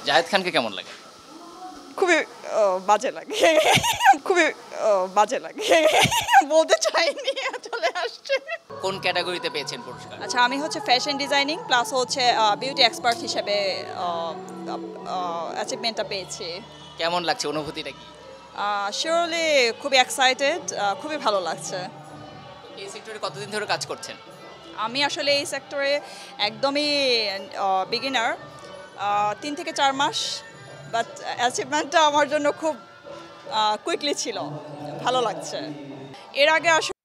জায়েদ খানকে কেমন লাগে? খুবই বাজে লাগে খুবই বাজে লাগে বলতে চাইনি চলে আসছে। কোন ক্যাটাগরিতে পেয়েছেন পুরস্কার? আচ্ছা, আমি হচ্ছে ফ্যাশন ডিজাইনিং প্লাস হচ্ছে বিউটি এক্সপার্ট হিসেবে অ্যাচিভমেন্টটা পেয়েছি। কেমন লাগছে, অনুভূতিটা কি? শিওরলি খুবই এক্সাইটেড, খুবই ভালো লাগছে। এই সেক্টরে কতদিন ধরে কাজ করছেন? আমি আসলে এই সেক্টরে একদমই বিগিনার, 3 থেকে 4 মাস, বাট অ্যাচিভমেন্টটা আমার জন্য খুব কুইকলি ছিল, ভালো লাগছে। এর আগে আসলে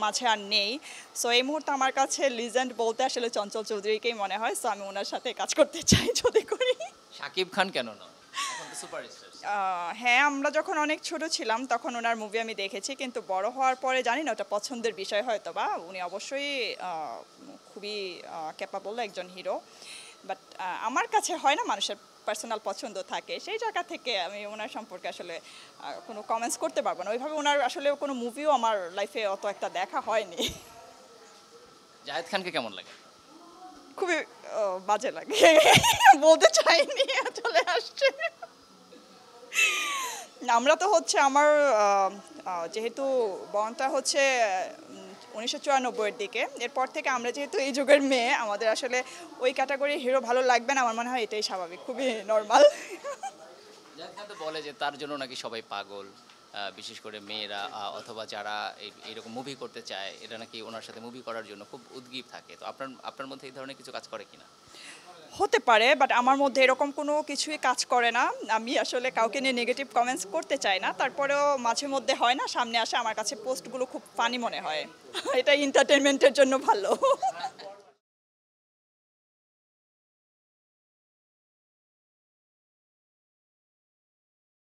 মাঝে আর নেই, সো এই মুহূর্তে আমার কাছে লিজেন্ড বলতে আসলে চঞ্চল চৌধুরীকেই মনে হয়। সো আমি ওনার সাথে কাজ করতে চাই যদি করি। শাকিব খান কেন না? এখন তো সুপারস্টার। হ্যাঁ, আমরা যখন অনেক ছোট ছিলাম তখন ওনার মুভি আমি দেখেছি, কিন্তু বড় হওয়ার পরে জানি না, ওটা পছন্দের বিষয় হয়তো বা। উনি অবশ্যই খুবই ক্যাপাবল একজন হিরো, বাট আমার কাছে হয় না, মানুষের পার্সোনাল পছন্দ থাকে, সেই জায়গা থেকে আমি ওনার সম্পর্কে আসলে কোনো কমেন্টস করতে পারবো না। ওইভাবে ওনার আসলে কোনো মুভিও আমার লাইফে অত একটা দেখা হয়নি। জায়েদ খানকে কেমন লাগে? খুবই বাজে লাগে বলতে চাইনি চলে আসছে। আমরা তো হচ্ছে আমার যেহেতু বনটা হচ্ছে 1994-এর দিকে, এরপর থেকে আমরা যেহেতু এই যুগের মেয়ে, আমাদের আসলে ওই ক্যাটাগরির হিরো ভালো লাগবে না, আমার মনে হয় এটাই স্বাভাবিক, খুবই নর্মাল। জায়েদ খান তো বলে যে তার জন্য নাকি সবাই পাগল, বিশেষ করে মেয়েরা অথবা যারা এইরকম মুভি করতে চায়, এটা নাকি ওনার সাথে মুভি করার জন্য খুব উদ্গ্রীব থাকে। তো আপনার মধ্যে এই ধরনের কিছু কাজ করে কিনা? হতে পারে, বাট আমার মধ্যে এরকম কোনো কিছুই কাজ করে না। আমি আসলে কাউকে নিয়ে নেগেটিভ কমেন্টস করতে চাই না, তারপরেও মাঝে মধ্যে হয় না, সামনে আসে, আমার কাছে পোস্টগুলো খুব ফানি মনে হয়। এটা এন্টারটেনমেন্টের জন্য ভালো।